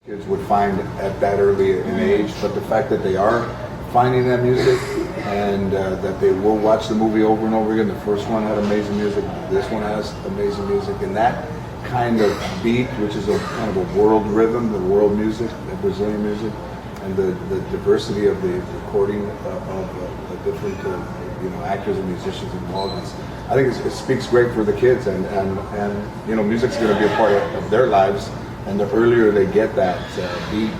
Kids would find at that early an age, but the fact that they are finding that music and that they will watch the movie over and over again. The first one had amazing music. This one has amazing music, and that kind of beat, which is a kind of a world rhythm, the world music, the Brazilian music, and the diversity of the recording of the different actors and musicians involved. I think it speaks great for the kids, and music's going to be a part of their lives. And the earlier they get that beat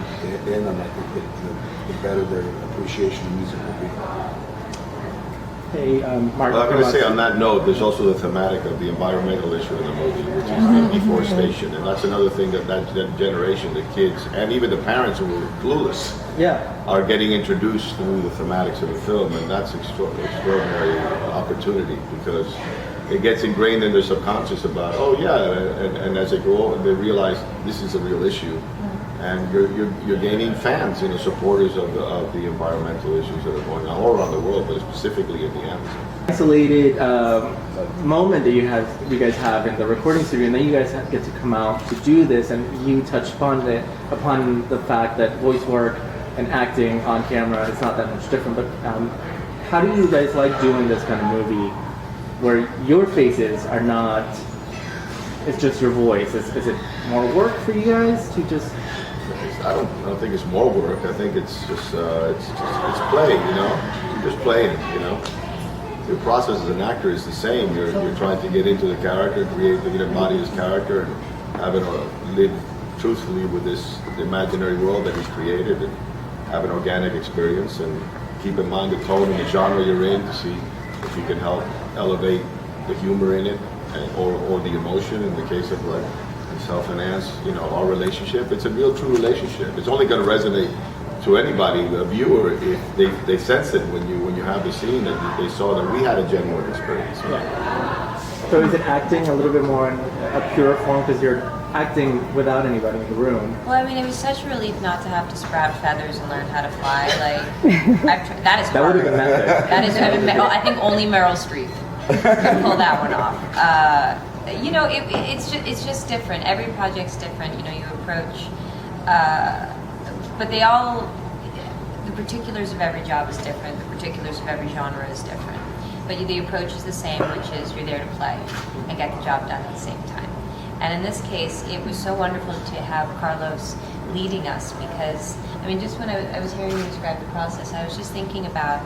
in them, I think the better their appreciation of music will be. Hey, Mark. Well, I'm going to say on that note, there's also the thematic of the environmental issue in the movie, which is deforestation, and that's another thing that generation, the kids, and even the parents who were clueless, are getting introduced through the thematics of the film, and that's extraordinary opportunity because it gets ingrained in their subconscious about, and as they grow up, they realize this is a real issue, and you're gaining fans, supporters of the environmental issues that are going on all around the world, but specifically in the Amazon. Isolated moment that you guys have in the recording studio, and then you guys get to come out to do this, and you touched upon the fact that voice work and acting on camera is not that much different. But how do you guys like doing this kind of movie, where your faces are not, it's just your voice? Is it more work for you guys to just? I don't think it's more work. I think it's just it's play. You're just playing. Your process as an actor is the same. You're trying to get into the character, embody his character, and have it live truthfully with this imaginary world that he's created, and have an organic experience, and keep in mind the tone and the genre you're in to see if you can help elevate the humor in it, or the emotion in the case of self-enhance, our relationship. It's a real true relationship. It's only going to resonate to anybody, a viewer, if they sense it when you have the scene that they saw that we had a genuine experience. Yeah. So is it acting a little bit more in a pure form because you're acting without anybody in the room? Well, it was such a relief not to have to sprout feathers and learn how to fly. That is hard. That would have been method. That is. I think only Meryl Streep can pull that one off. It's just different. Every project's different. You approach, but the particulars of every job is different. The particulars of every genre is different. But the approach is the same, which is you're there to play and get the job done at the same time. And in this case, it was so wonderful to have Carlos leading us because, just when I was hearing you describe the process, I was just thinking about,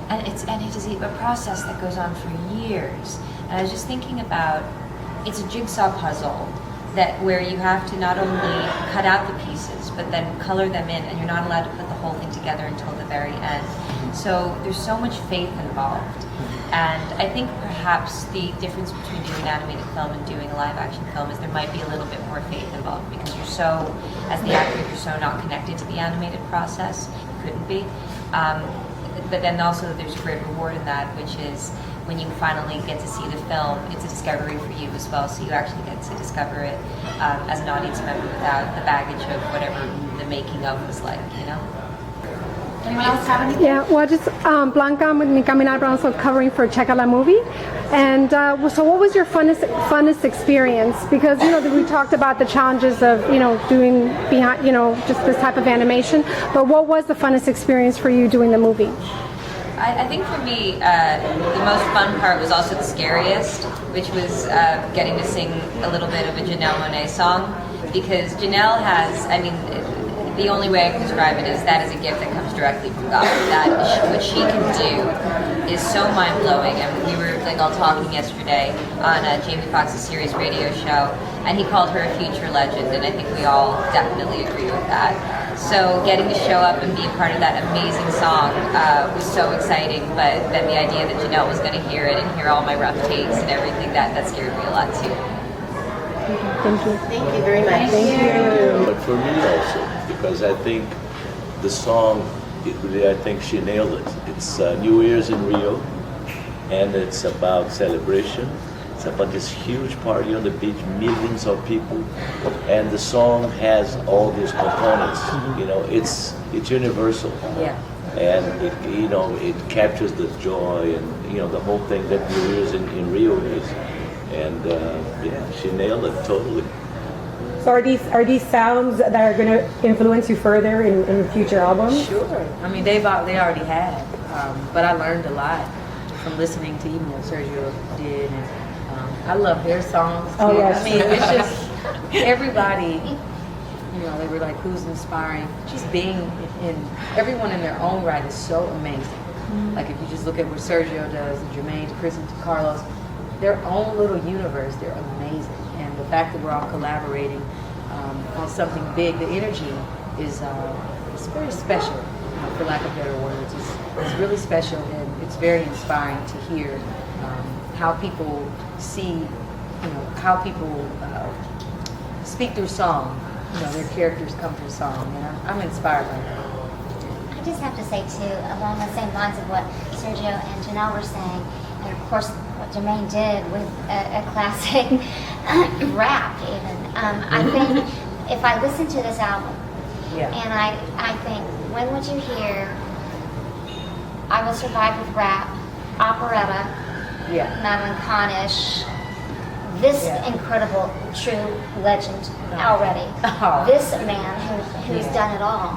and it is a process that goes on for years. And I was just thinking about, it's a jigsaw puzzle where you have to not only cut out the pieces, but then color them in, and you're not allowed to put the whole thing together until the very end. So there's so much faith involved. And I think perhaps the difference between doing an animated film and doing a live action film is there might be a little bit more faith involved because as the actor, you're so not connected to the animated process. You couldn't be. But then also there's a great reward in that, which is when you finally get to see the film, it's a discovery for you as well. So you actually get to discover it as an audience member without the baggage of whatever the making of was like, Anyone else have anything? Yeah, well, just Blanca with me coming out, but also covering for Check Out La Movie. And so what was your funnest experience? Because, we talked about the challenges of, doing behind, just this type of animation. But what was the funnest experience for you doing the movie? I think for me, the most fun part was also the scariest, which was getting to sing a little bit of a Janelle Monae song. Because Janelle has, the only way I can describe it is that is a gift that comes directly from God. What she can do is so mind-blowing. And we were all talking yesterday on Jamie Foxx's Sirius radio show, and he called her a future legend, and I think we all definitely agree with that. So getting to show up and be a part of that amazing song was so exciting, but then the idea that Janelle was going to hear it and hear all my rough takes and everything, that scared me a lot too. Thank you. Thank you very much. Thank you. But for me also, because I think the song, I think she nailed it. It's New Year's in Rio, and it's about celebration. It's about this huge party on the beach, millions of people, and the song has all these components. It's universal. Yeah. And it captures the joy and the whole thing that New Year's in Rio is. And she nailed it totally. So are these sounds that are going to influence you further in future albums? Sure. I mean, they already had, but I learned a lot from listening to even what Sergio did, and I love their songs. Too. Oh, yes. I mean, it's just everybody. You know, they were like, who's inspiring? Just being in everyone in their own right is so amazing. Mm-hmm. Like if you just look at what Sergio does, and Jermaine, to Kristin, to Carlos, their own little universe, they're amazing. And the fact that we're all collaborating on something big, the energy is it's very special, for lack of better words. It's really special, and it's very inspiring to hear how people see, how people speak through song. Their characters come through song, and I'm inspired by that. I just have to say too, along the same lines of what Sergio and Janelle were saying, and of course what Jermaine did with a classic rap even. I think if I listen to this album, and I think, when would you hear I Will Survive with Rap, operetta, Madeline Kahnish, this incredible, true legend already. This man who's done it all.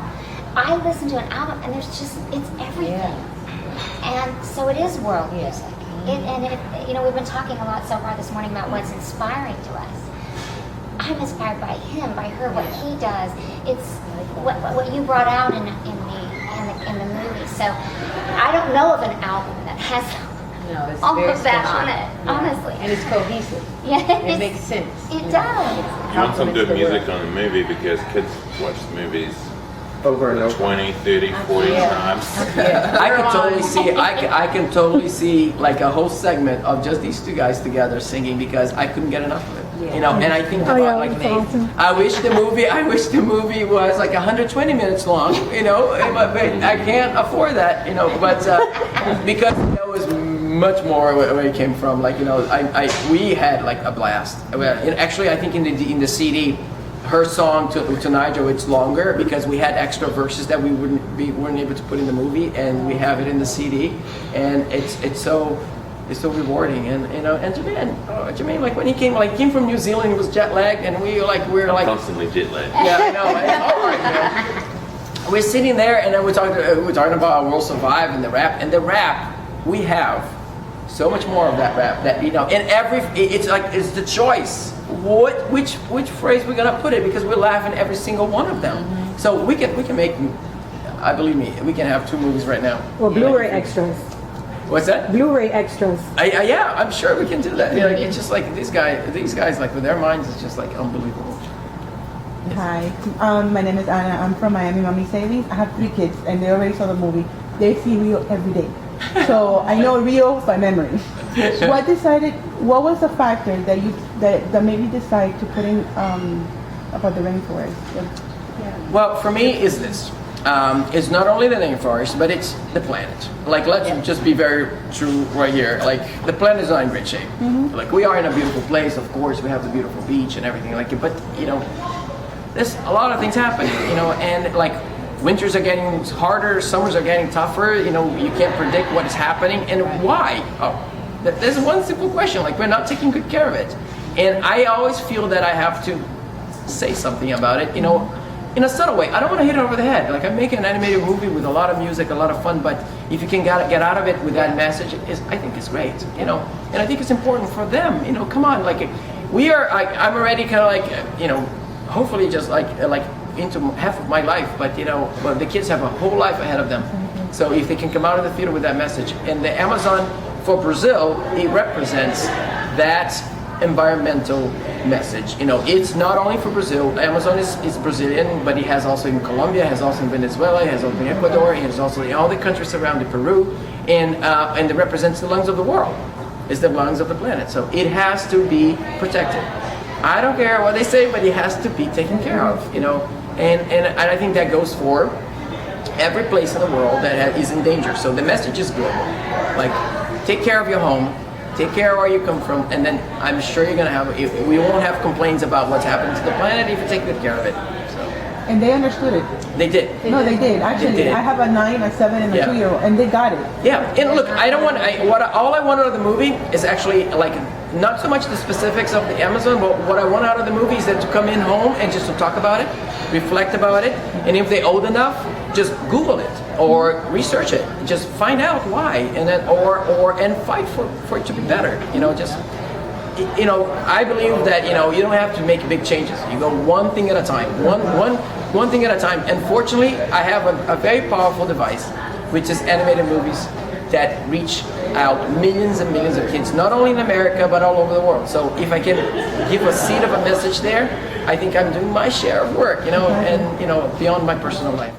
I listen to an album and it's everything. And so it is world music. We've been talking a lot so far this morning about what's inspiring to us. I'm inspired by him, by her, what he does. It's what you brought out in the movie. So I don't know of an album that has all of that on it, honestly. And it's cohesive. It makes sense. It does. You want some good music on the movie because kids watch the movies over and over 20, 30, 40 times. I can totally see like a whole segment of just these two guys together singing because I couldn't get enough of it. And I think about like Nate. Awesome. I wish the movie was like 120 minutes long, but I can't afford that, but because that was much more where it came from. Like, we had like a blast. Actually, I think in the CD, her song to Nigel, it's longer because we had extra verses that we weren't able to put in the movie, and we have it in the CD, and it's so rewarding. And Jermaine, like when he came from New Zealand, he was jet lagged, and we were constantly jet lagged. Yeah, I know. It's hard, We're sitting there, and then we're talking about I Will Survive and the rap. We have so much more of that rap that and it's the choice. Which phrase we're gonna put it, because we're laughing every single one of them. Mm-hmm. So we can make. I believe me, we can have 2 movies right now. Well, Blu-ray extras. What's that? Blu-ray extras. Yeah, I'm sure we can do that. It's just like these guys, like with their minds, it's just like unbelievable. Hi, my name is Anna. I'm from Miami Mommy Savings. I have 3 kids, and they already saw the movie. They see Rio every day, so I know Rio by memory. What was the factor that made you decide to put in about the rainforest? Well, for me, is this. It's not only the rainforest, but it's the planet. Like, let's just be very true right here. Like, the planet is not in great shape. Mm-hmm. Like, we are in a beautiful place, of course. We have the beautiful beach and everything like it. But, there's a lot of things happening, and like, winters are getting harder, summers are getting tougher. You can't predict what is happening and why. There's one simple question, like, we're not taking good care of it. And I always feel that I have to say something about it, in a subtle way. I don't want to hit it over the head. Like, I'm making an animated movie with a lot of music, a lot of fun, but if you can get out of it with that message, I think it's great, And I think it's important for them, come on, like, we are, I'm already kind of like, hopefully just like into half of my life, but the kids have a whole life ahead of them. Mm-hmm. So if they can come out of the theater with that message, and the Amazon for Brazil, it represents that environmental message. It's not only for Brazil. Amazon is Brazilian, but it has also in Colombia, it has also in Venezuela, it has also in Ecuador, it has also in all the countries surrounding Peru, and it represents the lungs of the world. It's the lungs of the planet. So it has to be protected. I don't care what they say, but it has to be taken care of, and I think that goes for every place in the world that is in danger. So the message is global. Like, take care of your home, take care of where you come from, and then I'm sure you're gonna we won't have complaints about what's happening to the planet if you take good care of it. So. And they understood it. They did. No, they did. Actually, they did. I have a 9, a 7, and a 2-year-old, and they got it. Yeah, and look, I don't want. All I want out of the movie is actually like not so much the specifics of the Amazon, but what I want out of the movie is that to come in home and just to talk about it, reflect about it, and if they're old enough, just Google it or research it. Just find out why, and then and fight for it to be better. I believe that you don't have to make big changes. You go one thing at a time, one thing at a time. And fortunately, I have a very powerful device, which is animated movies that reach out millions and millions of kids, not only in America but all over the world. So if I can give a seed of a message there, I think I'm doing my share of work, and beyond my personal life.